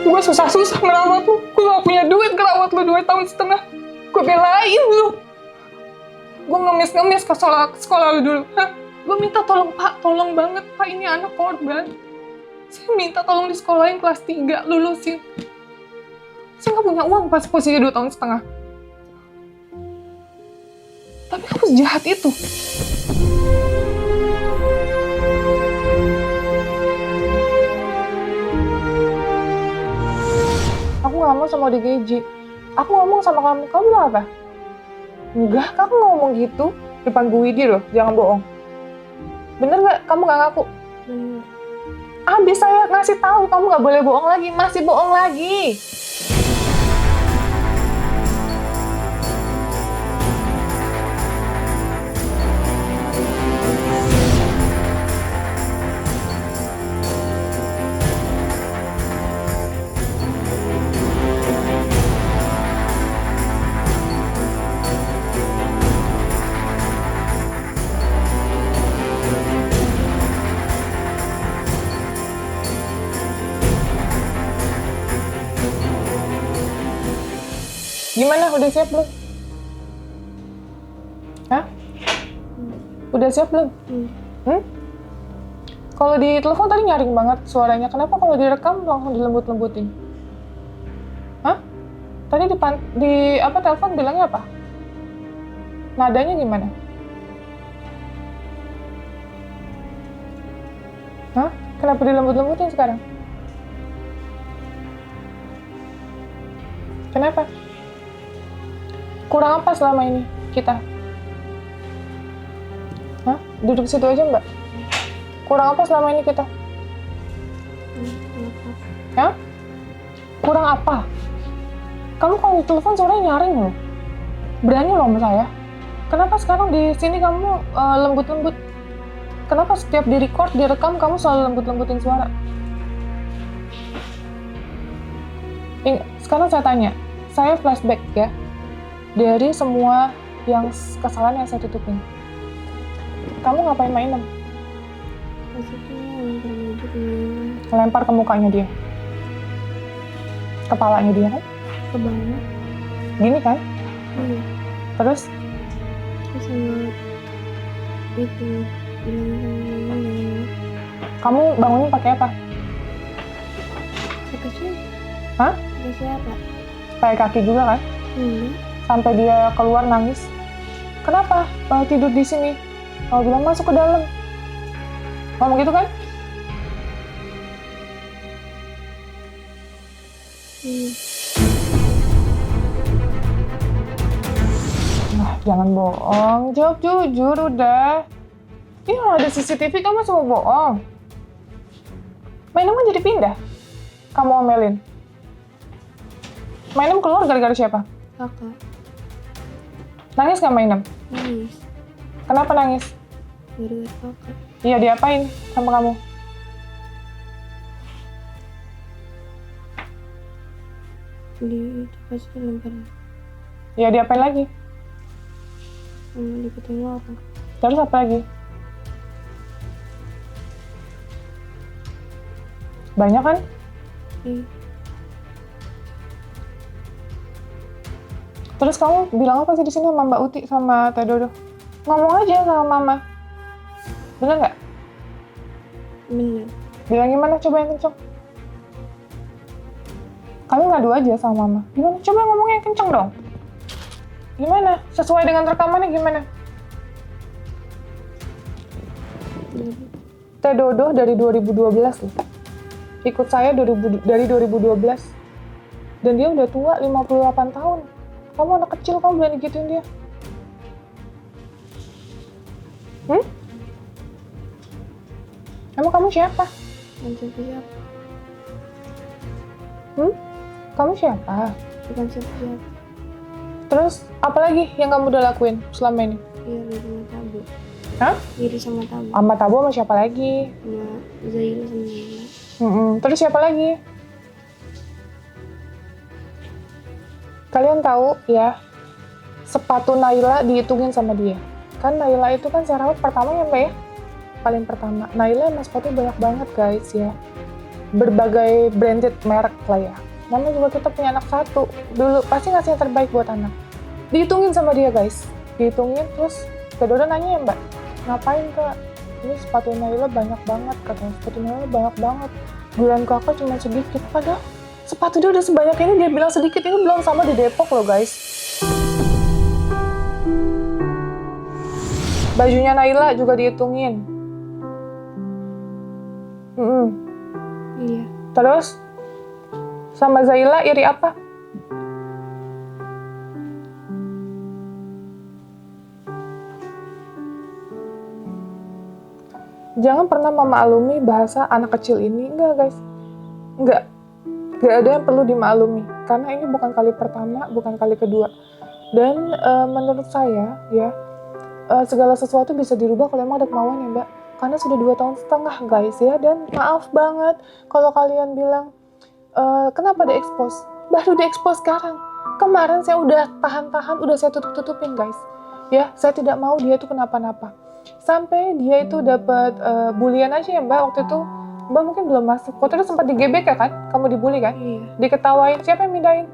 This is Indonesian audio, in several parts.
Gue susah-susah merawat lu. Gue gak punya duit ngerawat lu 2,5 tahun. Gue belain lu. Gue ngemis-ngemis ke sekolah lu dulu. Hah? Gue minta tolong, Pak. Tolong banget, Pak. Ini anak korban. Saya minta tolong di sekolahin kelas 3. Lulusin. Saya gak punya uang pas posisi 2,5 tahun. Tapi kamu sejahat itu. Aku gak mau sama digaji. Aku ngomong sama kamu. Kamu bilang apa? Enggak, kamu ngomong gitu. Depan Bu Widi loh, jangan bohong. Bener gak? Kamu gak ngaku? Abis saya ngasih tahu kamu gak boleh bohong lagi. Masih bohong lagi. Gimana? Udah siap belum? Hah? Udah siap belum? Kalau di telepon tadi nyaring banget suaranya. Kenapa kalau direkam langsung dilembut-lembutin? Hah? Tadi di telepon bilangnya apa? Nadanya gimana? Hah? Kenapa dilembut-lembutin sekarang? Kenapa? Kurang apa selama ini kita? Hah? Duduk situ aja, Mbak. Kurang apa selama ini kita? Hah? Kurang apa? Kamu kalau di telepon suaranya nyaring loh. Berani loh sama saya. Kenapa sekarang di sini kamu lembut-lembut? Kenapa setiap di-record, direkam kamu selalu lembut-lembutin suara? Sekarang saya tanya. Saya flashback ya. Dari semua kesalahan yang saya tutupin. Kamu ngapain mainan? Lempar ke mukanya dia. Kepalanya dia kan? Ke bawah. Gini kan? Iya. Terus Sama itu bilang sama mamanya. kamu bangunin pakai apa? Pakai siapa? Hah? Pakai siapa? Pakai kaki juga kan? Sampai dia keluar nangis. Kenapa? Tidur di sini. Kamu bilang masuk ke dalam. Ngomong gitu kan? Nah, jangan bohong. Jawab jujur udah. Ini kalau ada CCTV kamu semua bohong. Mainem kan jadi pindah. Kamu omelin. Mainem keluar gara-gara siapa? Kakak. Nangis gak Mainem? Nangis. Kenapa nangis? Gara-gara kakak. Iya, diapain sama kamu? Dikasih lempar. Iya, diapain lagi? Sama dikutin orang. Terus apa lagi? Banyak kan? Terus kamu bilang apa sih di sini sama Mbak Uti sama Teh Dodo? Ngomong aja sama Mama. Bener nggak? Bener. Bilang gimana? Coba yang kenceng. Kamu ngadu aja sama Mama. Gimana? Coba ngomongnya yang kenceng dong. Gimana? Sesuai dengan rekamannya gimana? Teh Dodo dari 2012 loh. Ikut saya dari 2012. Dan dia udah tua, 58 tahun. Kamu anak kecil, kamu berani gituin dia? Emang kamu siapa? Bukan siapa-siapa. Kamu siapa? Bukan siapa-siapa. Terus, apa lagi yang kamu udah lakuin selama ini? Iri sama Tabu. Hah? Iri sama Tabu. Sama Tabo sama siapa lagi? Sama Zaila sama Nana. Terus siapa lagi? Kalian tahu ya, sepatu Naila dihitungin sama dia. Kan Naila itu kan saya rawat pertama ya Mbak ya? Paling pertama. Naila emang sepatu banyak banget guys ya. berbagai branded merek lah ya. Namanya juga kita punya anak satu, dulu pasti ngasih yang terbaik buat anak. Dihitungin sama dia guys, dihitungin terus Kak Dodo nanya ya mbak, ngapain kak? Ini sepatu Naila banyak banget katanya, sepatu Naila banyak banget. Giliran kakak cuma sedikit, padahal sepatu dia udah sebanyak ini, dia bilang sedikit, ini belum sama di Depok loh guys. Bajunya Naila juga dihitungin. Iya. Terus sama Zaila iri apa? Jangan pernah memaklumi bahasa anak kecil ini, enggak guys. Enggak ada yang perlu dimaklumi, karena ini bukan kali pertama, bukan kali kedua. Dan menurut saya ya, segala sesuatu bisa dirubah kalau emang ada kemauan ya mbak. Karena sudah 2 tahun setengah guys ya, dan maaf banget kalau kalian bilang kenapa di-expose? Baru di-expose sekarang. Kemarin saya udah tahan-tahan, udah saya tutup-tutupin guys. Ya, saya tidak mau dia itu kenapa-napa. Sampai dia itu dapat bulian aja ya mbak waktu itu. Mbak mungkin belum masuk. Waktu itu sempat di GBK kan? Kamu dibully kan? Iya. Diketawain. Siapa yang mindahin?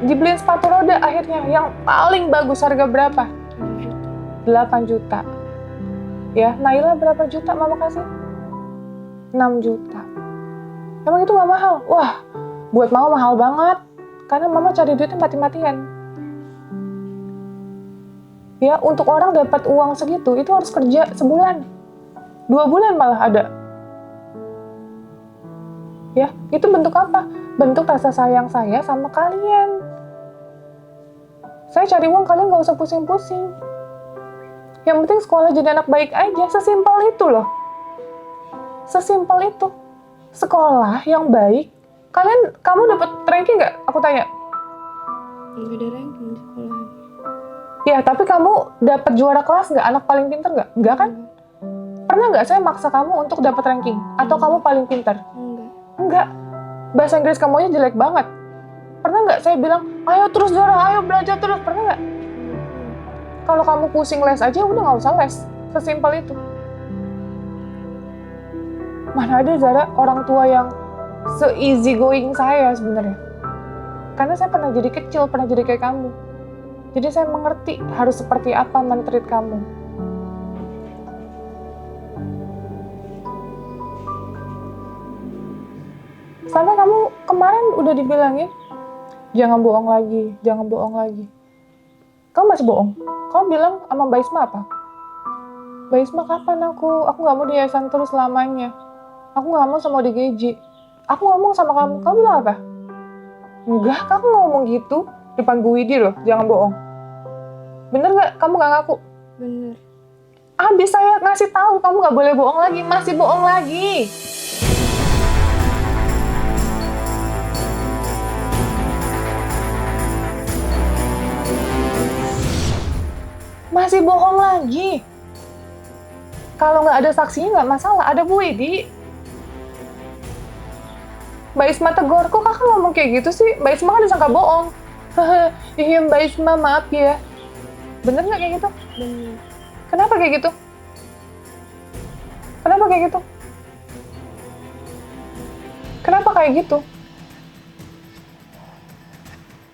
Dibeliin sepatu roda akhirnya. Yang paling bagus, harga berapa? 8 juta. Ya, Naila berapa juta mama kasih? 6 juta. Emang itu gak mahal? Wah, buat mama mahal banget. Karena mama cari duitnya mati-matian. Ya, untuk orang dapat uang segitu, itu harus kerja sebulan. 2 bulan malah ada. Ya, itu bentuk apa? Bentuk rasa sayang saya sama kalian. Saya cari uang, kalian gak usah pusing-pusing. Yang penting sekolah jadi anak baik aja, sesimpel itu loh. Sesimpel itu. Sekolah yang baik. Kamu dapat ranking nggak? Aku tanya. Nggak ada ranking di sekolah. Ya, tapi kamu dapat juara kelas nggak? Anak paling pintar nggak? Nggak kan? Pernah nggak saya maksa kamu untuk dapat ranking? Atau kamu paling pintar? Enggak. Bahasa Inggris kamu aja jelek banget. Pernah nggak saya bilang, ayo terus juara, ayo belajar terus? Pernah nggak? Kalau kamu pusing les aja, udah nggak usah les. Sesimpel itu. Mana ada Zara orang tua yang se-easy going saya sebenarnya. Karena saya pernah jadi kecil, pernah jadi kayak kamu. Jadi saya mengerti harus seperti apa men-treat kamu. Sampai kamu kemarin udah dibilangin, jangan bohong lagi, jangan bohong lagi. Kamu masih bohong? Kamu bilang sama Mbak Isma apa? Mbak Isma kapan aku? Aku gak mau di yayasan terus selamanya. Aku gak mau sama DGJ. Aku ngomong sama kamu, kamu bilang apa? Enggak, kamu ngomong gitu. Depan Bu Widi loh, jangan bohong. Bener gak? Kamu gak ngaku? Bener. Habis saya ngasih tahu kamu gak boleh bohong lagi, masih bohong lagi. Masih bohong lagi. Kalau nggak ada saksinya nggak masalah, ada Bu Widi. Mbak Isma tegur, kok kakak ngomong kayak gitu sih? Mbak Isma kan disangka bohong. Iya Mbak Isma, maaf ya. Bener nggak kayak gitu? Bener. Kenapa kayak gitu? Kenapa kayak gitu? Kenapa kayak gitu?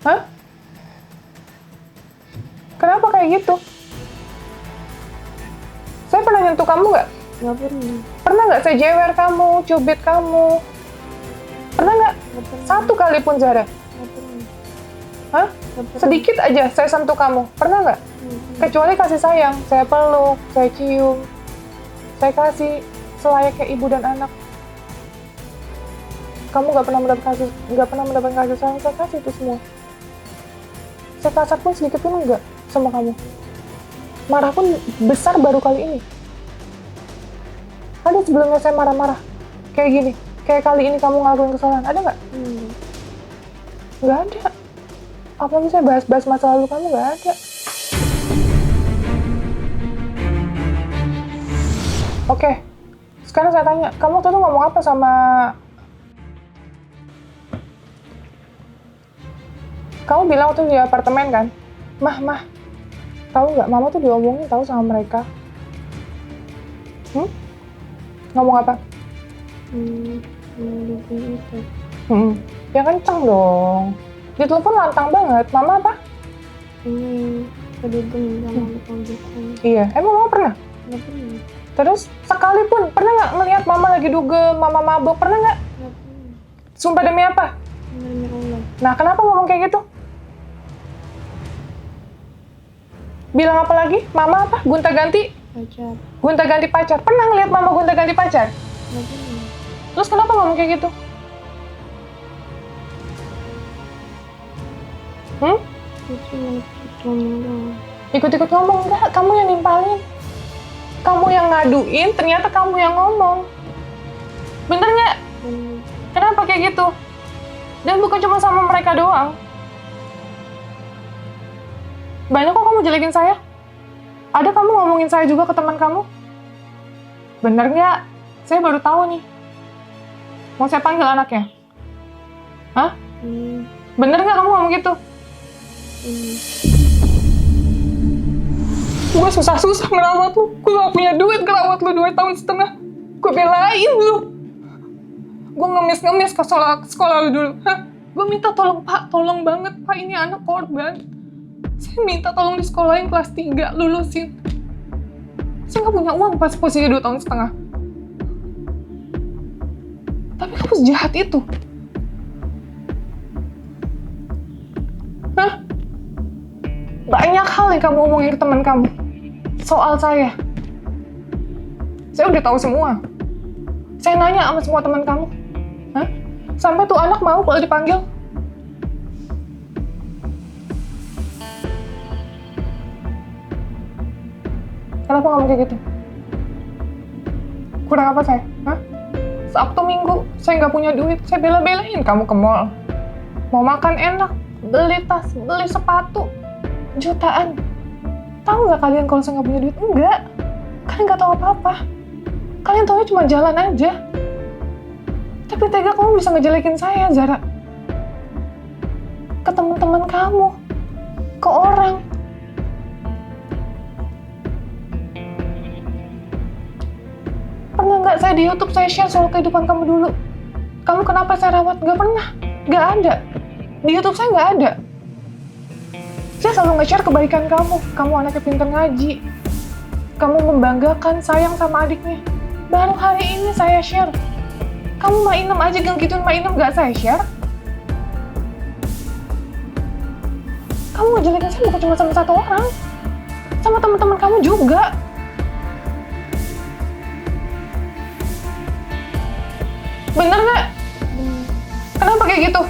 Hah? Kenapa kayak gitu? Saya pernah nyentuh kamu nggak? Nggak pernah. Pernah nggak saya jewer kamu, cubit kamu? Pernah nggak? Satu kali pun Zara? Nggak pernah. Hah? Sedikit aja saya sentuh kamu, pernah nggak? Kecuali kasih sayang, saya peluk, saya cium, saya kasih selayaknya ibu dan anak. Kamu nggak pernah mendapat kasih sayang, saya kasih itu semua. Saya kasar pun sedikit pun enggak sama kamu. Marah pun besar baru kali ini. Ada sebelumnya saya marah-marah kayak gini, kayak kali ini kamu ngelakuin kesalahan, ada nggak? Nggak ada. Apalagi saya bahas-bahas masa lalu kamu, nggak ada. Oke, sekarang saya tanya, kamu waktu itu ngomong apa sama... Kamu bilang waktu di apartemen kan? Mah, tahu nggak, mama tuh diomongin tahu sama mereka. Ngomong apa? Udah punya itu. Ya kenceng dong. Di telepon lantang banget. Mama apa? Ini yang tadi sama pembukaan. Iya. Emang mama pernah? Nggak pernah. Terus sekalipun pernah nggak ngelihat mama lagi dugem, mama mabok? Pernah nggak? Nggak pernah. Sumpah demi apa? Demi Allah. Nah, kenapa ngomong kayak gitu? Bilang apa lagi? Mama apa? Gonta-ganti? Pacar. Gonta-ganti pacar. Pernah ngelihat mama gonta-ganti pacar? Nggak pernah. Terus kenapa ngomong kayak gitu? Itu cuma ngomong doang. Ikut-ikut ngomong? Enggak, kamu yang nimpalin. Kamu yang ngaduin, ternyata kamu yang ngomong. Bener nggak? Bener. Kenapa kayak gitu? Dan bukan cuma sama mereka doang. Banyak kok kamu jelekin saya. Ada kamu ngomongin saya juga ke teman kamu. Bener nggak? Saya baru tahu nih. Mau saya panggil anaknya? Hah? Bener nggak kamu ngomong gitu? Gue susah-susah ngerawat lu. Gue gak punya duit ngerawat lu 2,5 tahun. Gue belain lu. Gue ngemis-ngemis ke sekolah lu dulu. Gue minta tolong, Pak. Tolong banget, Pak. Ini anak korban. Saya minta tolong di sekolahin kelas 3. Lulusin. Saya gak punya uang pas posisi 2,5 tahun. Tapi kamu sejahat itu. Banyak hal yang kamu omongin ke teman kamu. Soal saya. Saya udah tahu semua. Saya nanya sama semua teman kamu. Sampai tuh anak mau kalau dipanggil. Kenapa ngomong kayak gitu? Kurang apa saya? Sabtu Minggu, saya nggak punya duit. Saya bela-belain kamu ke mall. Mau makan enak, beli tas, beli sepatu. Jutaan. Tahu nggak kalian kalau saya nggak punya duit? Enggak. Kalian nggak tahu apa-apa. Kalian taunya cuma jalan aja. Tapi tega kamu bisa ngejelekin saya, Zara. Ke teman-teman kamu. Ke orang. Pernah nggak saya di YouTube saya share soal kehidupan kamu dulu? Kamu kenapa saya rawat? Nggak pernah. Nggak ada. Di YouTube saya nggak ada. Saya selalu nge-share kebaikan kamu. Kamu anaknya pintar ngaji. Kamu membanggakan, sayang sama adiknya. Baru hari ini saya share. Kamu Mak Inem aja gituin Mak Inem gak saya share. Kamu ngejelekin saya bukan cuma sama satu orang. Sama teman-teman kamu juga. Bener nggak? Kenapa kayak gitu?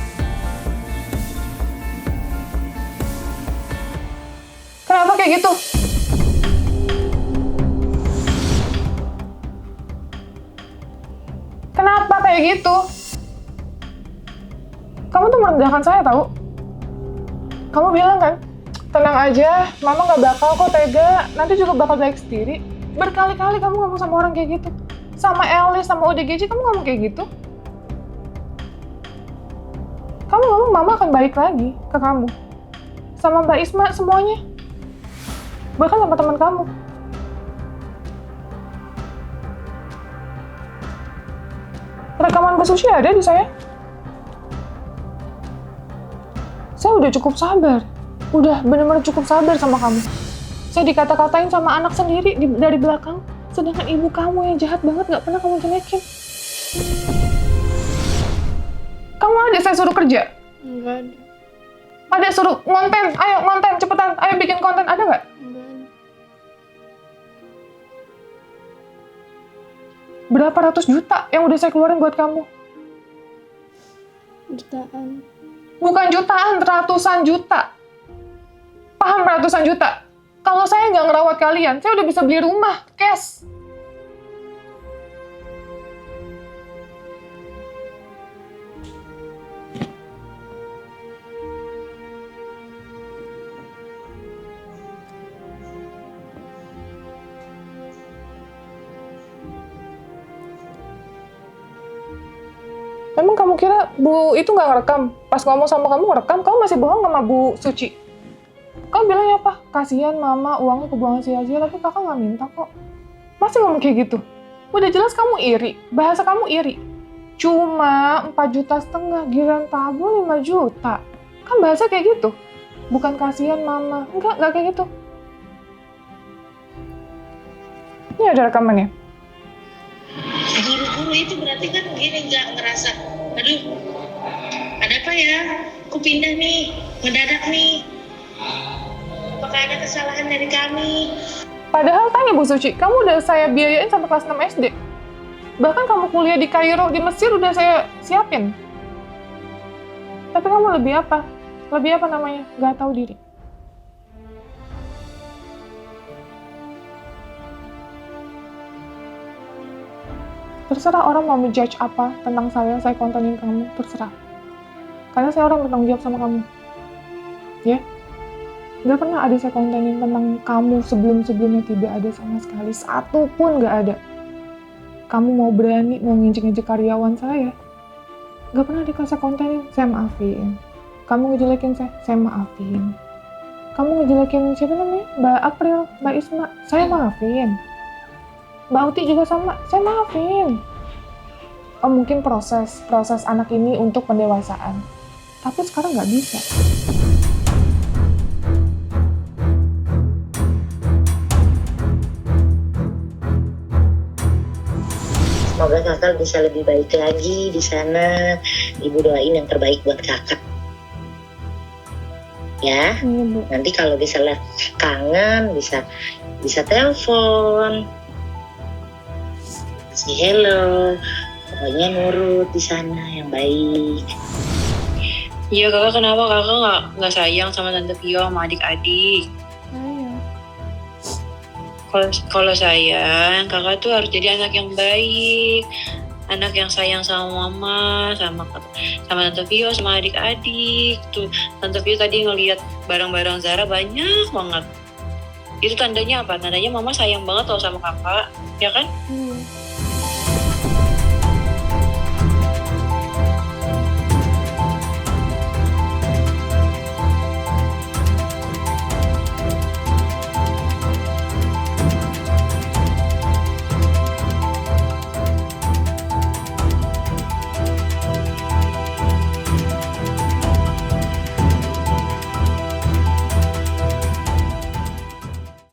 Kenapa kayak gitu? Kenapa kayak gitu? Kamu tuh merendahkan saya tahu. Kamu bilang kan, tenang aja, mama gak bakal kok tega, nanti juga bakal baik sendiri. Berkali-kali kamu ngomong sama orang kayak gitu. Sama Elis, sama ODGJ, kamu ngomong kayak gitu. Kamu ngomong mama akan balik lagi ke kamu. Sama Mbak Isma, semuanya. Bahkan sama teman kamu. Rekaman Bu Sushi ada di saya. Saya udah cukup sabar. Udah benar-benar cukup sabar sama kamu. Saya dikata-katain sama anak sendiri dari belakang. Sedangkan ibu kamu yang jahat banget gak pernah kamu jelekin. Kamu ada saya suruh kerja? Enggak ada. Ada suruh ngonten, ayo ngonten, cepetan, ayo bikin konten, ada nggak? Enggak ada. Berapa ratus juta yang udah saya keluarin buat kamu? Jutaan. Bukan jutaan, ratusan juta. Paham ratusan juta? Kalau saya nggak ngerawat kalian, saya udah bisa beli rumah, cash. Memang kamu kira Bu itu nggak ngerekam? Pas ngomong sama kamu ngerekam, kamu masih bohong sama Bu Suci. Kamu bilangnya apa? Kasihan mama, uangnya kebuang sia-sia, tapi kakak nggak minta kok. Masih ngomong kayak gitu? Udah jelas kamu iri, bahasa kamu iri. Cuma 4,5 juta, giliran tabung 5 juta. Kan bahasa kayak gitu. Bukan kasihan mama. Enggak kayak gitu. Ini ada rekamannya. Buru-buru itu berarti kan gini, nggak ngerasa, aduh, ada apa ya? Aku pindah nih, mendadak nih. Apakah ada kesalahan dari kami? Padahal tanya Bu Suci, kamu udah saya biayain sampai kelas 6 SD. Bahkan kamu kuliah di Kairo, di Mesir udah saya siapin. Tapi kamu lebih apa? Lebih apa namanya? Gak tahu diri. Terserah orang mau menjudge apa tentang saya kontenin kamu, terserah. Karena saya orang bertanggung jawab sama kamu. Ya? Gak pernah ada saya kontenin tentang kamu sebelum-sebelumnya, tidak ada sama sekali. Satu pun gak ada. Kamu mau berani, mau nginjek-nginjek karyawan saya. Gak pernah dikasih kontenin, saya maafin. Kamu ngejelekin saya maafin. Kamu ngejelekin siapa namanya? Mbak April, Mbak Isma, saya maafin. Mbak Uti juga sama, saya maafin. Oh mungkin proses anak ini untuk pendewasaan. Tapi sekarang nggak bisa. Semoga kakak bisa lebih baik lagi di sana. Ibu doain yang terbaik buat kakak. Ya, Iya Bu. nanti kalau misalnya kangen bisa telepon, kasih hello, pokoknya nurut di sana yang baik. Iya kakak, kenapa kakak nggak sayang sama tante Pio sama adik-adik? Kalau sayang, kakak tuh harus jadi anak yang baik, anak yang sayang sama mama, sama tante Pio, sama adik-adik. Tuh tante Pio tadi ngeliat barang-barang Zara banyak banget. Itu tandanya apa? Tandanya mama sayang banget loh sama kakak, ya kan? Iya.